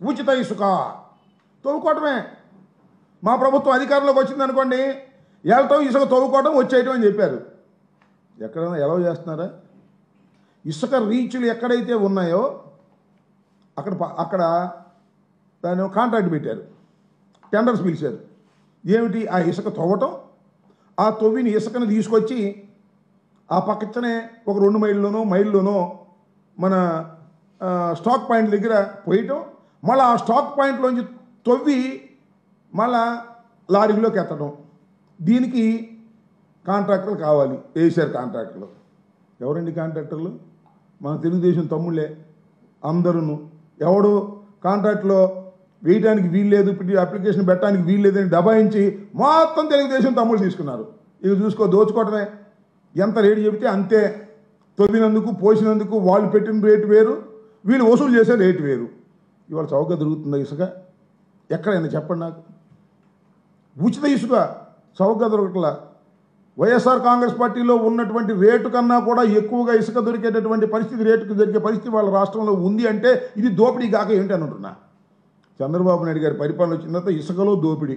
ఉచిత ఇసుక తవ్వుకోవటమే. మా ప్రభుత్వం అధికారంలోకి వచ్చిందనుకోండి, వెళ్ళటం ఇసుక తవ్వుకోవటం వచ్చేయటం అని చెప్పారు. ఎక్కడైనా ఎలా చేస్తున్నారా? ఇసుక రీచ్లు ఎక్కడైతే ఉన్నాయో అక్కడ దాని కాంట్రాక్ట్ పెట్టారు, టెండర్స్ పిలిచారు. ఏమిటి? ఆ ఇసుక తవ్వటం, ఆ తవ్విని ఇసుకని తీసుకొచ్చి ఆ పక్కనే ఒక 2 మైళ్ళలోనో మన స్టాక్ పాయింట్ దగ్గర పోయటం, మళ్ళీ ఆ స్టాక్ పాయింట్లోంచి తవ్వి మళ్ళా లారీలోకి ఎత్తడం. దీనికి కాంట్రాక్టర్లు కావాలి. వేసారు కాంట్రాక్టర్లు. ఎవరండి కాంట్రాక్టర్లు? మన తెలుగుదేశం తమ్ముళ్ళే అందరూ. ఎవడు కాంట్రాక్ట్లో వేయడానికి వీల్లేదు, అప్లికేషన్ పెట్టడానికి వీల్లేదని దబాయించి మొత్తం తెలుగుదేశం తమ్ముళ్ళు తీసుకున్నారు. ఇవి చూసుకో, దోచుకోవటమే. ఎంత రేటు చెబితే అంతే. తవ్వినందుకు పోసినందుకు వాళ్ళు పెట్టిన రేటు వేరు, వీళ్ళు వసూలు చేసే రేటు వేరు. ఇవాళ చౌకగా దొరుకుతుందా ఇసుక? ఎక్కడైనా చెప్పండి నాకు. ఉచిత ఇసుక చౌకగా దొరకట్లా. వైఎస్ఆర్ కాంగ్రెస్ పార్టీలో ఉన్నటువంటి రేటు కన్నా కూడా ఎక్కువగా ఇసుక దొరికేటటువంటి పరిస్థితి, రేటుకు దొరికే పరిస్థితి వాళ్ళ రాష్ట్రంలో ఉంది అంటే ఇది దోపిడీ కాక ఏంటి అని అంటున్నా. చంద్రబాబు నాయుడు గారి పరిపాలన వచ్చిన తర్వాత ఇసుకలో దోపిడీ.